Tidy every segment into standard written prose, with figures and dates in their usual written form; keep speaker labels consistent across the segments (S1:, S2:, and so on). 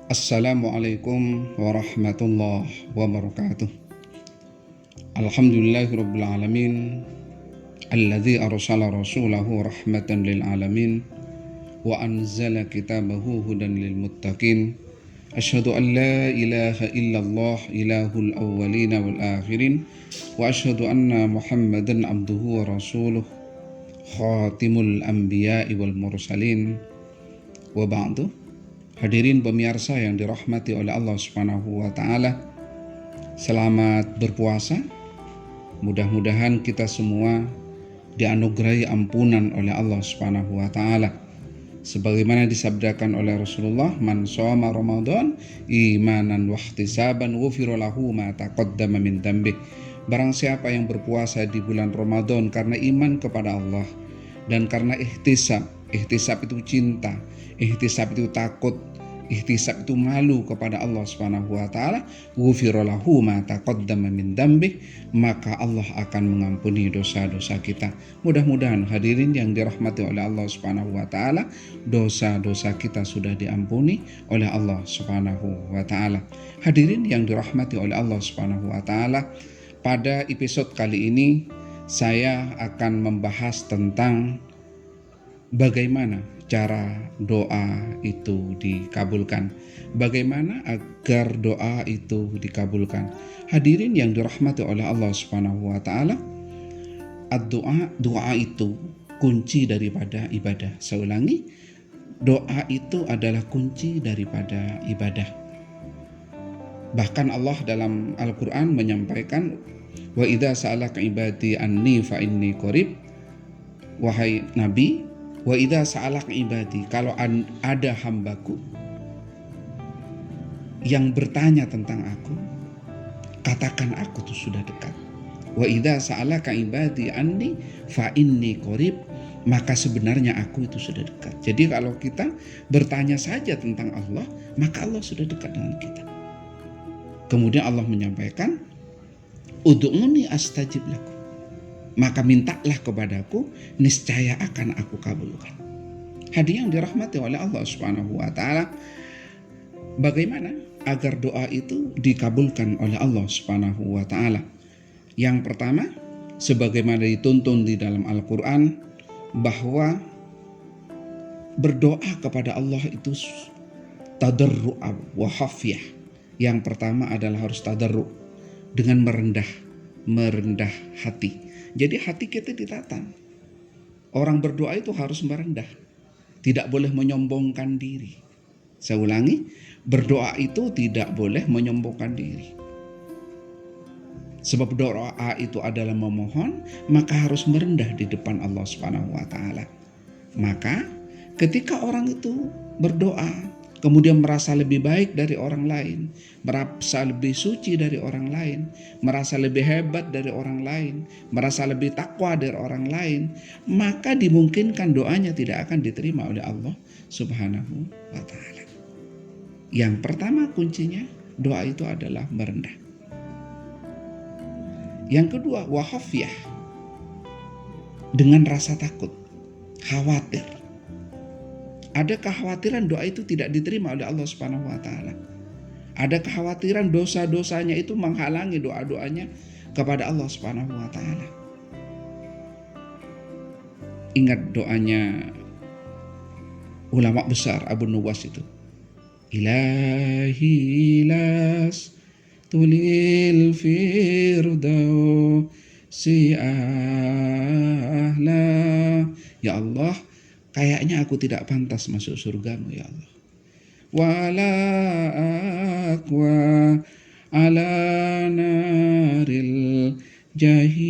S1: Assalamualaikum warahmatullahi wabarakatuh. Alhamdulillahirabbil alamin alladzi arsala rasulahu rahmatan lil alamin wa anzala kitabahu hudan lil muttaqin. Asyhadu an la ilaha illallah ilahul awwalin wal akhirin wa asyhadu anna Muhammadan abduhu wa rasuluh khatimul anbiya'i wal mursalin wa ba'du. Hadirin pemirsa yang dirahmati oleh Allah Subhanahu wa taala, selamat berpuasa. Mudah-mudahan kita semua dianugerahi ampunan oleh Allah Subhanahu wa taala. Sebagaimana disabdakan oleh Rasulullah, "Man shoma Ramadan imanan wa ihtisaban ghufira lahu ma taqaddama min dzambih." Barang siapa yang berpuasa di bulan Ramadan karena iman kepada Allah dan karena ihtisab itu cinta, ihtisab itu takut, ihtisab itu malu kepada Allah Subhanahu wa taala, ghufira lahu ma taqaddama min dzambih, maka Allah akan mengampuni dosa-dosa kita. Mudah-mudahan hadirin yang dirahmati oleh Allah Subhanahu wa taala, dosa-dosa kita sudah diampuni oleh Allah Subhanahu wa taala. Hadirin yang dirahmati oleh Allah Subhanahu wa taala, pada episode kali ini saya akan membahas tentang bagaimana cara doa itu dikabulkan. Bagaimana agar doa itu dikabulkan? Hadirin yang dirahmati oleh Allah Subhanahu wa taala, doa itu kunci daripada ibadah. Saya ulangi, doa itu adalah kunci daripada ibadah. Bahkan Allah dalam Al-Qur'an menyampaikan, "Wa idza sa'alaka ibadi anni fa inni qarib." Wahai Nabi, wa idza sa'alaka ibadi, kalau ada hambaku yang bertanya tentang aku, katakan aku tuh sudah dekat. Wa idza sa'alaka ibadi anni fa inni qarib, maka sebenarnya aku itu sudah dekat. Jadi kalau kita bertanya saja tentang Allah, maka Allah sudah dekat dengan kita. Kemudian Allah menyampaikan, ud'uni astajib lakum, maka mintalah kepadaku, niscaya akan aku kabulkan. Hadirin yang dirahmati oleh Allah Subhanahu wa taala, bagaimana agar doa itu dikabulkan oleh Allah Subhanahu wa taala? Yang pertama, sebagaimana dituntun di dalam Al-Qur'an, bahwa berdoa kepada Allah itu tadarru' wa khafiyah. Yang pertama adalah harus tadarru', dengan merendah hati. Jadi hati kita ditata. Orang berdoa itu harus merendah, tidak boleh menyombongkan diri. Saya ulangi, berdoa itu tidak boleh menyombongkan diri. Sebab doa itu adalah memohon, maka harus merendah di depan Allah Subhanahu wa taala. Maka ketika orang itu berdoa kemudian merasa lebih baik dari orang lain, merasa lebih suci dari orang lain, merasa lebih hebat dari orang lain, merasa lebih takwa dari orang lain, maka dimungkinkan doanya tidak akan diterima oleh Allah Subhanahu wa taala. Yang pertama kuncinya, doa itu adalah merendah. Yang kedua, wa khafiyah, dengan rasa takut, khawatir. Ada kekhawatiran doa itu tidak diterima oleh Allah Subhanahu wa taala. Ada kekhawatiran dosa-dosanya itu menghalangi doa-doanya kepada Allah Subhanahu wa taala. Ingat doanya ulama besar Abu Nuwas itu. Ilahi las tulil firdausi ahla. Ya Allah, kayaknya aku tidak pantas masuk surgamu ya Allah. Wala aqwa ala naril jahimi.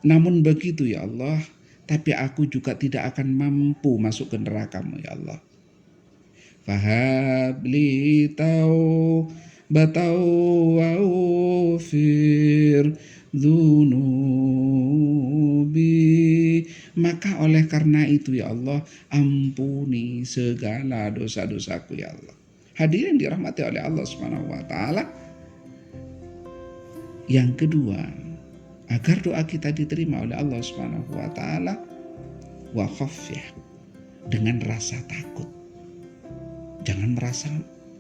S1: Namun begitu ya Allah, tapi aku juga tidak akan mampu masuk ke neraka-Mu ya Allah. Fahabli taubatau wa ufir dzunubi. Maka oleh karena itu ya Allah, ampuni segala dosa-dosaku ya Allah. Hadirin dirahmati oleh Allah Subhanahu wa taala. Yang kedua, agar doa kita diterima oleh Allah Subhanahu wa taala, wa khafiyah, dengan rasa takut. Jangan merasa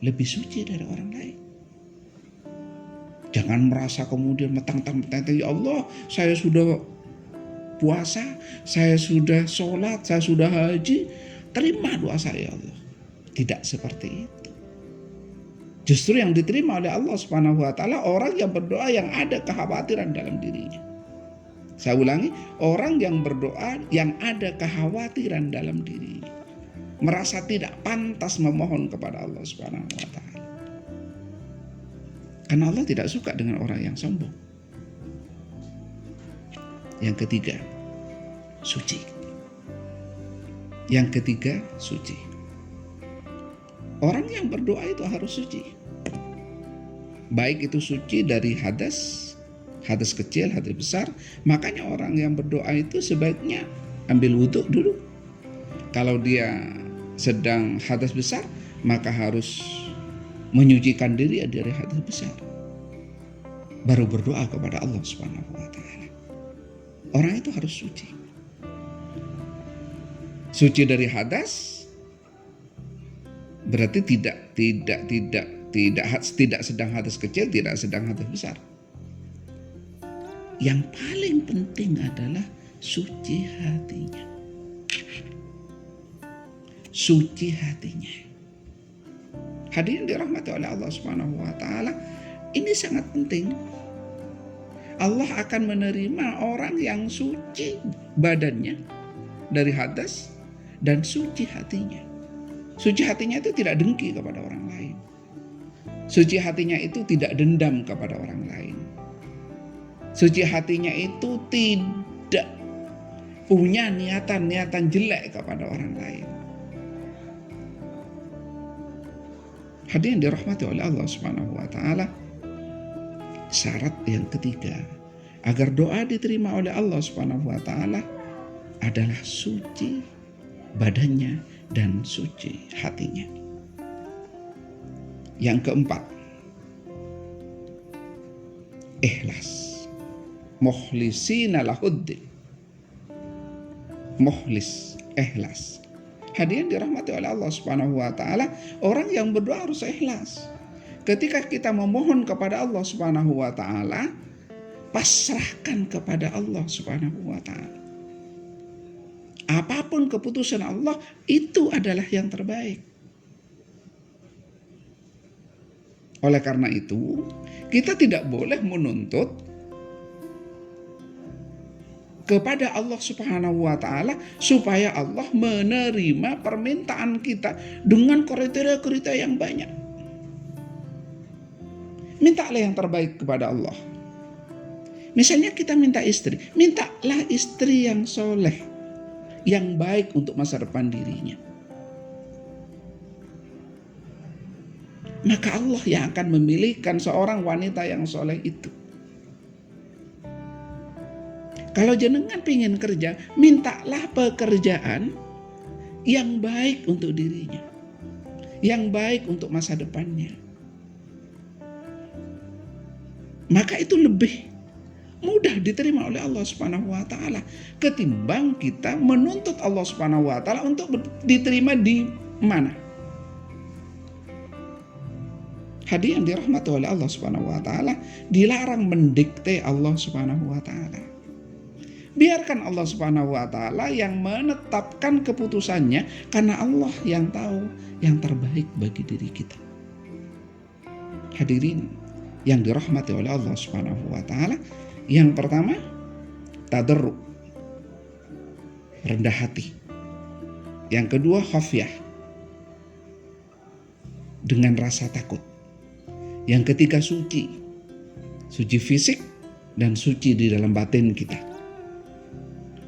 S1: lebih suci dari orang lain. Jangan merasa kemudian mentang-mentang, ya Allah, saya sudah puasa, saya sudah sholat, saya sudah haji, terima doa saya ya Allah. Tidak seperti itu. Justru yang diterima oleh Allah Subhanahu wa taala orang yang berdoa yang ada kekhawatiran dalam dirinya. Saya ulangi, orang yang berdoa yang ada kekhawatiran dalam dirinya, merasa tidak pantas memohon kepada Allah Subhanahu wa taala. Karena Allah tidak suka dengan orang yang sombong. Yang ketiga, suci. Yang ketiga, suci. Orang yang berdoa itu harus suci. Baik itu suci dari hadas kecil, hadas besar. Makanya orang yang berdoa itu sebaiknya ambil wudhu dulu. Kalau dia sedang hadas besar, maka harus menyucikan diri dari hadas besar. Baru berdoa kepada Allah Subhanahu wa taala. Orang itu harus suci. Suci dari hadas berarti tidak sedang hadas kecil, tidak sedang hadas besar. Yang paling penting adalah suci hatinya. Suci hatinya. Hadirin dirahmati oleh Allah Subhanahu wa taala, ini sangat penting. Allah akan menerima orang yang suci badannya dari hadas dan suci hatinya. Suci hatinya itu tidak dengki kepada orang lain. Suci hatinya itu tidak dendam kepada orang lain. Suci hatinya itu tidak punya niatan jelek kepada orang lain. Hadirin dirahmati oleh Allah Subhanahu wa taala, syarat yang ketiga agar doa diterima oleh Allah Subhanahu wa taala adalah suci badannya dan suci hatinya. Yang keempat, ikhlas. Mukhlisina lahuddin. Mukhlis, ikhlas. Hadirin dirahmati oleh Allah Subhanahu wa taala, orang yang berdoa harus ikhlas. Ketika kita memohon kepada Allah Subhanahu wa taala, pasrahkan kepada Allah Subhanahu wa taala. Apapun keputusan Allah, itu adalah yang terbaik. Oleh karena itu, kita tidak boleh menuntut kepada Allah Subhanahu wa taala supaya Allah menerima permintaan kita dengan kriteria-kriteria yang banyak. Mintalah yang terbaik kepada Allah. Misalnya kita minta istri, mintalah istri yang soleh, yang baik untuk masa depan dirinya. Maka Allah yang akan memilihkan seorang wanita yang soleh itu. Kalau jenengan ingin kerja, mintalah pekerjaan yang baik untuk dirinya, yang baik untuk masa depannya. Maka itu lebih mudah diterima oleh Allah Subhanahu wa taala ketimbang kita menuntut Allah Subhanahu wa taala untuk diterima di mana. Hadirin dirahmati oleh Allah Subhanahu wa taala, dilarang mendikte Allah Subhanahu wa taala. Biarkan Allah Subhanahu wa taala yang menetapkan keputusannya, karena Allah yang tahu yang terbaik bagi diri kita. Hadirin yang dirahmati oleh Allah Subhanahu wa taala, yang pertama, tadarru, rendah hati. Yang kedua, khafyah, dengan rasa takut. Yang ketiga, suci fisik dan suci di dalam batin kita.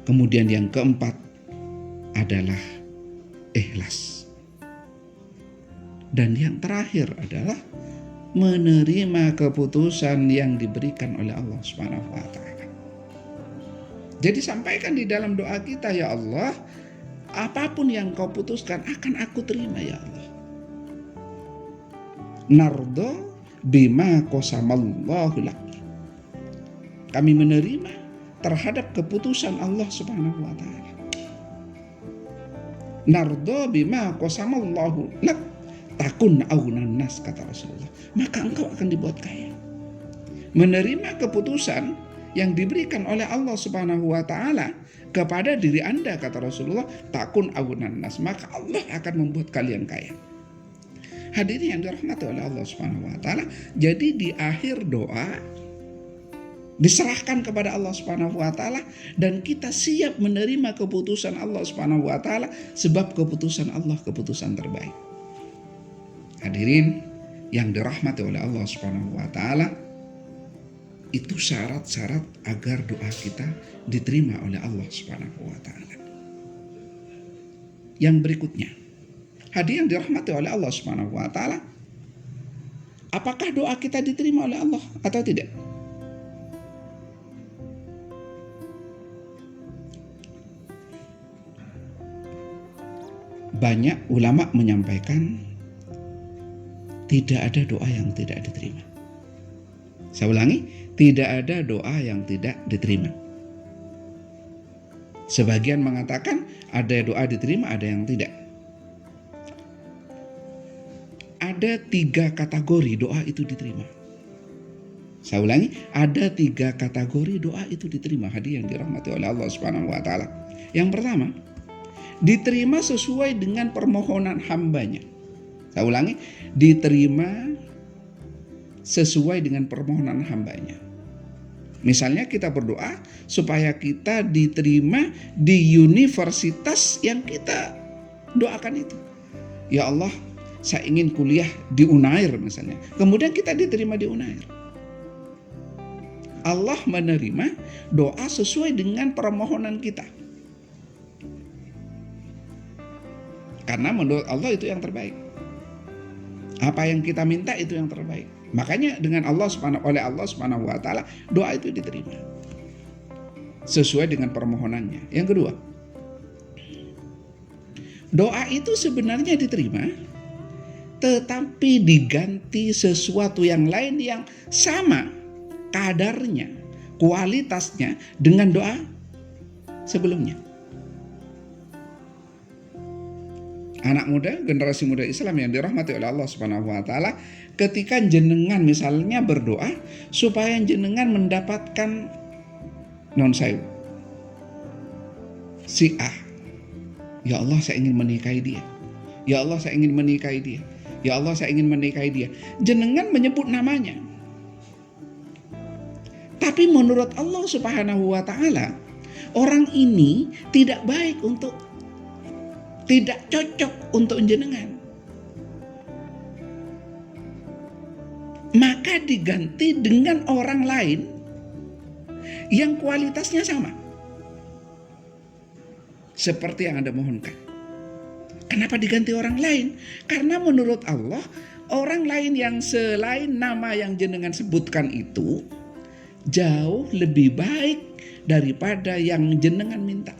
S1: Kemudian yang keempat adalah ikhlas. Dan yang terakhir adalah menerima keputusan yang diberikan oleh Allah Subhanahu wa taala. Jadi sampaikan di dalam doa kita, ya Allah, apapun yang kau putuskan akan aku terima ya Allah. Nardo bima qasamallahu lak. Kami menerima terhadap keputusan Allah Subhanahu wa taala. nardo bima qasamallahu lak takun aunan nas, kata Rasulullah, maka engkau akan dibuat kaya. Menerima keputusan yang diberikan oleh Allah Subhanahu wa taala kepada diri Anda, kata Rasulullah, takun aunan nas, maka Allah akan membuat kalian kaya. Hadirin yang dirahmati oleh Allah Subhanahu wa taala, jadi di akhir doa diserahkan kepada Allah Subhanahu wa taala dan kita siap menerima keputusan Allah Subhanahu wa taala, sebab keputusan Allah keputusan terbaik. Hadirin yang dirahmati oleh Allah Subhanahu wa taala, itu syarat-syarat agar doa kita diterima oleh Allah Subhanahu wa taala. Yang berikutnya, hadirin yang dirahmati oleh Allah Subhanahu wa taala, apakah doa kita diterima oleh Allah atau tidak? Banyak ulama menyampaikan tidak ada doa yang tidak diterima. Saya ulangi, tidak ada doa yang tidak diterima. Sebagian mengatakan ada doa diterima, ada yang tidak. Ada 3 kategori doa itu diterima. Saya ulangi, ada 3 kategori doa itu diterima, hadirin yang dirahmati oleh Allah Subhanahu wa taala. Yang pertama, diterima sesuai dengan permohonan hambanya. Saya ulangi, diterima sesuai dengan permohonan hambanya. Misalnya kita berdoa supaya kita diterima di universitas yang kita doakan itu. Ya Allah, saya ingin kuliah di Unair misalnya. Kemudian kita diterima di Unair. Allah menerima doa sesuai dengan permohonan kita. Karena menurut Allah itu yang terbaik. Apa yang kita minta itu yang terbaik. Makanya dengan oleh Allah Subhanahu wa taala doa itu diterima sesuai dengan permohonannya. Yang kedua, doa itu sebenarnya diterima tetapi diganti sesuatu yang lain yang sama kadarnya, kualitasnya dengan doa sebelumnya. Anak muda, generasi muda Islam yang dirahmati oleh Allah Subhanahu wa taala, ketika jenengan misalnya berdoa supaya jenengan mendapatkan si A. Ya Allah, saya ingin menikahi dia. Ya Allah, saya ingin menikahi dia. Ya Allah, saya ingin menikahi dia. Jenengan menyebut namanya. Tapi menurut Allah Subhanahu wa taala, orang ini tidak cocok untuk jenengan. Maka diganti dengan orang lain yang kualitasnya sama seperti yang Anda mohonkan. Kenapa diganti orang lain? Karena menurut Allah, orang lain yang selain nama yang jenengan sebutkan itu jauh lebih baik daripada yang jenengan minta.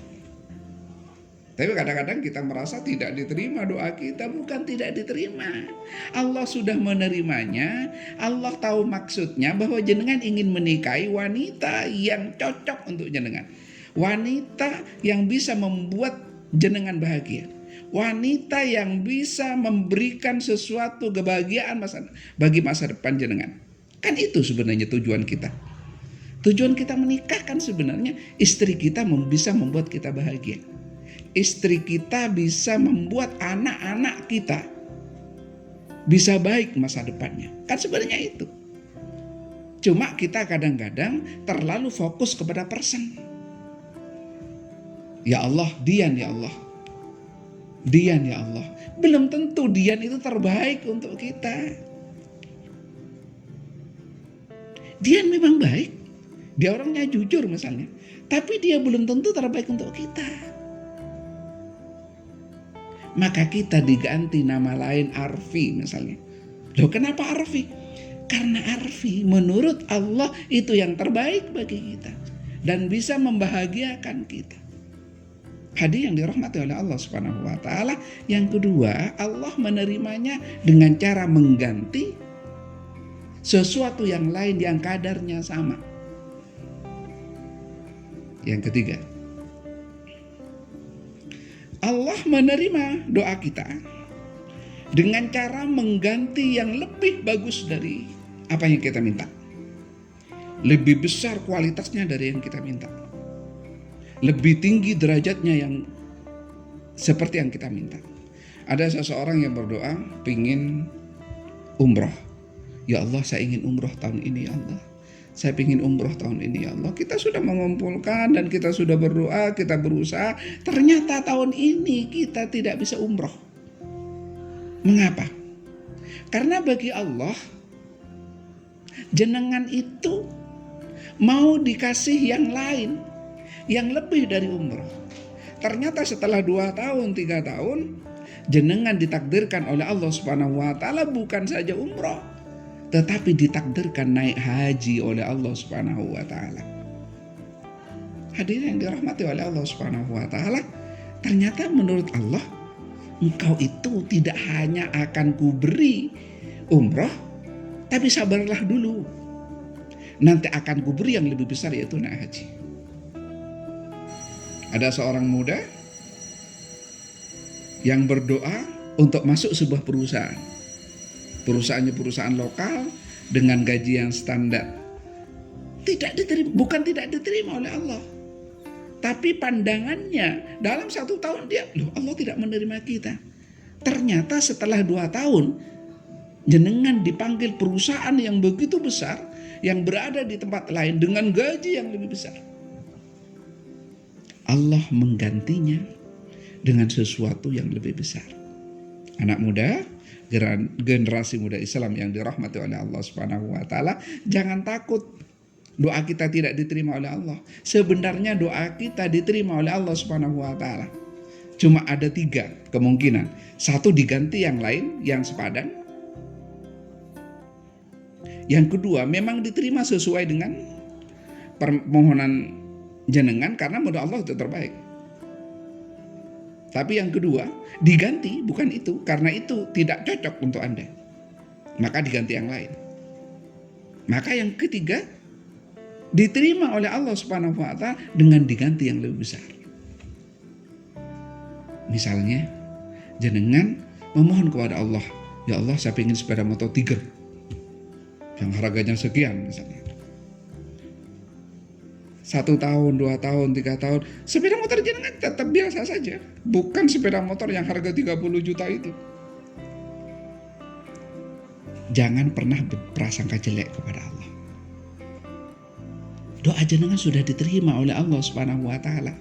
S1: Tapi kadang-kadang kita merasa tidak diterima doa kita. Bukan tidak diterima, Allah sudah menerimanya. Allah tahu maksudnya bahwa jenengan ingin menikahi wanita yang cocok untuk jenengan, wanita yang bisa membuat jenengan bahagia, wanita yang bisa memberikan sesuatu kebahagiaan bagi masa depan jenengan. Kan itu sebenarnya tujuan kita. Tujuan kita menikah kan sebenarnya istri kita bisa membuat kita bahagia. Istri kita bisa membuat anak-anak kita bisa baik masa depannya. Kan sebenarnya itu. Cuma kita kadang-kadang terlalu fokus kepada person. Ya Allah, Dian ya Allah. Dian ya Allah. Belum tentu Dian itu terbaik untuk kita. Dian memang baik. Dia orangnya jujur misalnya. Tapi dia belum tentu terbaik untuk kita. Maka kita diganti nama lain Arfi misalnya. Loh, kenapa Arfi? Karena Arfi menurut Allah itu yang terbaik bagi kita dan bisa membahagiakan kita. Hadirin yang dirahmati oleh Allah Subhanahu wa taala, yang kedua, Allah menerimanya dengan cara mengganti sesuatu yang lain yang kadarnya sama. Yang ketiga, Allah menerima doa kita dengan cara mengganti yang lebih bagus dari apa yang kita minta. Lebih besar kualitasnya dari yang kita minta. Lebih tinggi derajatnya yang seperti yang kita minta. Ada seseorang yang berdoa pingin umroh. Ya Allah, saya ingin umroh tahun ini ya Allah. Saya ingin umroh tahun ini ya Allah. Kita sudah mengumpulkan dan kita sudah berdoa, kita berusaha. Ternyata tahun ini kita tidak bisa umroh. Mengapa? Karena bagi Allah, jenengan itu mau dikasih yang lain, yang lebih dari umroh. Ternyata setelah 2 tahun, 3 tahun, jenengan ditakdirkan oleh Allah Subhanahu wa taala bukan saja umroh, tetapi ditakdirkan naik haji oleh Allah Subhanahu wa taala. Hadirin yang dirahmati oleh Allah Subhanahu wa taala, ternyata menurut Allah, engkau itu tidak hanya akan kuberi umroh, tapi sabarlah dulu. Nanti akan kuberi yang lebih besar, yaitu naik haji. Ada seorang muda yang berdoa untuk masuk sebuah perusahaan. Perusahaannya perusahaan lokal dengan gaji yang standar. Bukan tidak diterima oleh Allah. Tapi pandangannya dalam 1 tahun dia, Allah tidak menerima kita. Ternyata setelah 2 tahun, jenengan dipanggil perusahaan yang begitu besar, yang berada di tempat lain dengan gaji yang lebih besar. Allah menggantinya dengan sesuatu yang lebih besar. Anak muda, generasi muda Islam yang dirahmati oleh Allah Subhanahu wa taala, jangan takut doa kita tidak diterima oleh Allah. Sebenarnya doa kita diterima oleh Allah Subhanahu wa taala. Cuma ada 3 kemungkinan. 1, diganti yang lain yang sepadan. Yang kedua, memang diterima sesuai dengan permohonan jenengan karena menurut Allah itu terbaik. Tapi yang kedua, diganti bukan itu, karena itu tidak cocok untuk Anda. Maka diganti yang lain. Maka yang ketiga, diterima oleh Allah Subhanahu wa taala dengan diganti yang lebih besar. Misalnya, jenengan memohon kepada Allah, ya Allah, saya ingin sepeda motor Tiger yang harganya sekian misalnya. 1 tahun, 2 tahun, 3 tahun, sepeda motor jenengan tetap biasa saja. Bukan sepeda motor yang harga 30 juta itu. Jangan pernah berprasangka jelek kepada Allah. Doa jenengan sudah diterima oleh Allah Subhanahu wa taala,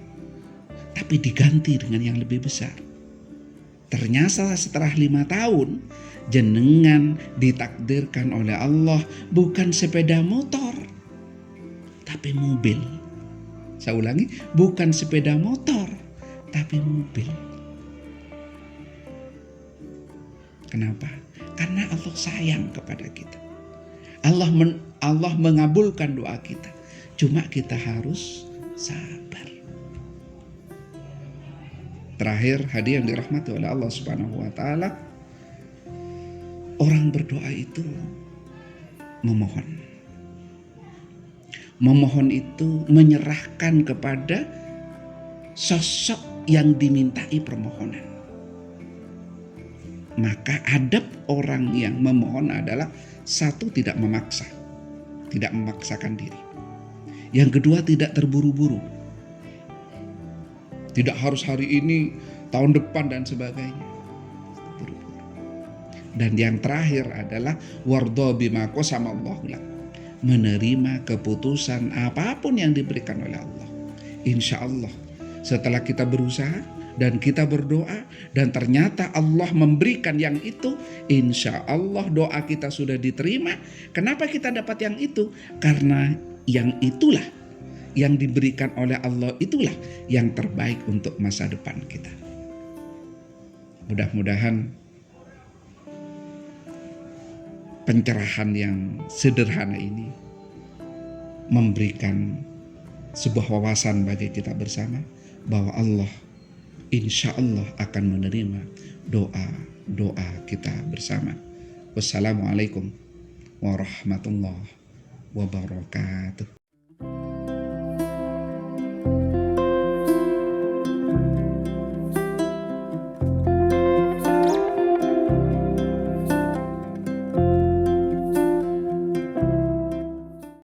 S1: tapi diganti dengan yang lebih besar. Ternyata setelah 5 tahun, jenengan ditakdirkan oleh Allah bukan sepeda motor, tapi mobil. Saya ulangi, bukan sepeda motor, tapi mobil. Kenapa? Karena Allah sayang kepada kita. Allah mengabulkan doa kita. Cuma kita harus sabar. Terakhir, hadiah yang dirahmati oleh Allah Subhanahu wa taala, orang berdoa itu memohon. Memohon itu menyerahkan kepada sosok yang dimintai permohonan. Maka adab orang yang memohon adalah 1, tidak memaksa, tidak memaksakan diri. Yang kedua, tidak terburu-buru. Tidak harus hari ini, tahun depan dan sebagainya. Dan yang terakhir adalah wardha bima qasamallahu lak. Menerima keputusan apapun yang diberikan oleh Allah. Insya Allah setelah kita berusaha dan kita berdoa dan ternyata Allah memberikan yang itu, insya Allah doa kita sudah diterima. Kenapa kita dapat yang itu? Karena yang itulah yang diberikan oleh Allah, itulah yang terbaik untuk masa depan kita. Mudah-mudahan pencerahan yang sederhana ini memberikan sebuah wawasan bagi kita bersama bahwa Allah insya Allah akan menerima doa kita bersama. Wassalamualaikum warahmatullahi wabarakatuh.